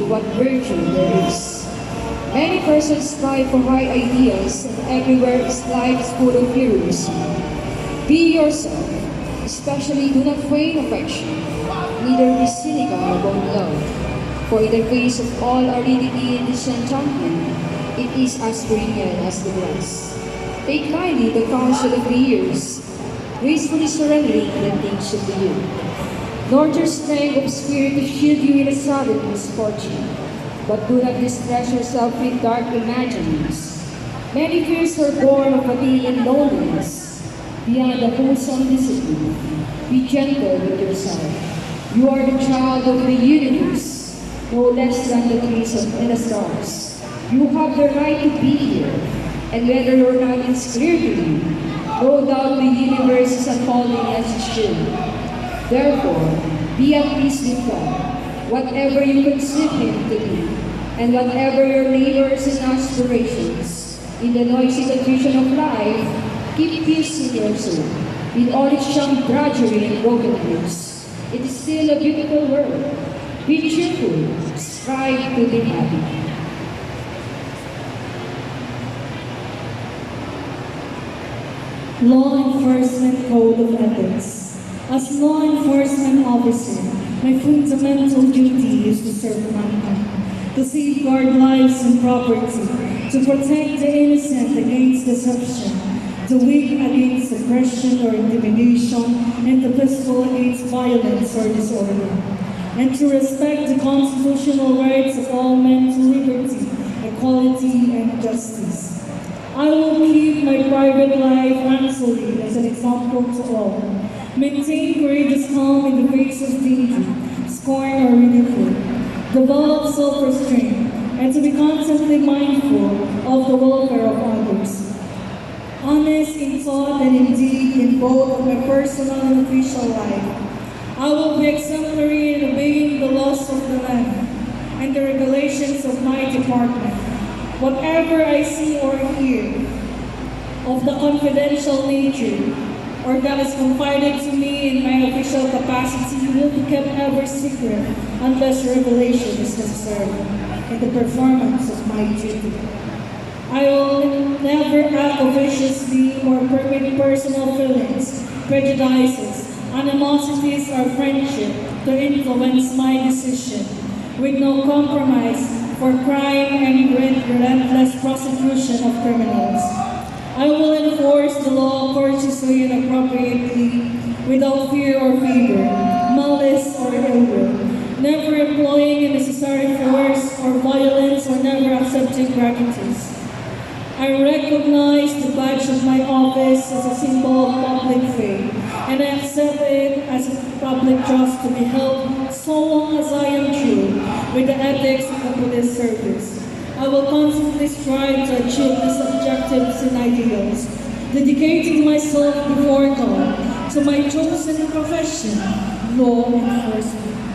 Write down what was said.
what virtue there is. Many persons strive for high ideals, and everywhere is life is full of heroism. Be yourself, especially do not feign affection, neither be cynical about love. For in the face of all aridity and disenchantment, it is as perennial as the grass. Take kindly the counsel of the years, gracefully surrendering the things of the youth. Nor your strength of spirit to shield you in a sudden misfortune, but do not distress yourself with dark imaginings. Many fears are born of fatigue and loneliness. Beyond the wholesome discipline, be gentle with yourself. You are the child of the universe, no less than the trees and the stars. You have the right to be here, and whether or not it's clear to you, no doubt the universe is unfolding as it should. Therefore, be at peace with God, whatever you conceive Him to be, and whatever your labors and aspirations. In the noisy confusion of life, keep peace in your soul. With all its young drudgery and brokenness, it is still a beautiful world. Be cheerful, strive to be happy. Law Enforcement Code of Ethics. As law enforcement officer, my fundamental duty is to serve mankind, to safeguard lives and property, to protect the innocent against deception, the weak against oppression or intimidation, and the peaceful against violence or disorder, and to respect the constitutional rights of all men to liberty, equality, and justice. I will keep my private life unsullied as an example to all. Maintain courageous calm in the face of danger, scorn or ridicule. Develop self-restraint and to be constantly mindful of the welfare of others. Honest in thought and in deed in both my personal and official life. I will be exemplary in obeying the laws of the land and the regulations of my department. Whatever I see or hear of the confidential nature or that is confided to me in my official capacity will be kept ever secret unless revelation is necessary in the performance of my duty. I will never act officiously or permit personal feelings, prejudices, animosities, or friendship to influence my decision, with no compromise for crime and relentless prosecution of criminals. I will enforce the law courteously and appropriately, without fear or favor, malice or ill will, never employing unnecessary force or violence or never accepting gratuities. I recognize the badge of my office as a symbol of public faith, and I accept it as a public trust to be held so long as I am true with the ethics of the police service. I will constantly strive to achieve these objectives and ideals, dedicating myself before God to my chosen profession, law enforcement.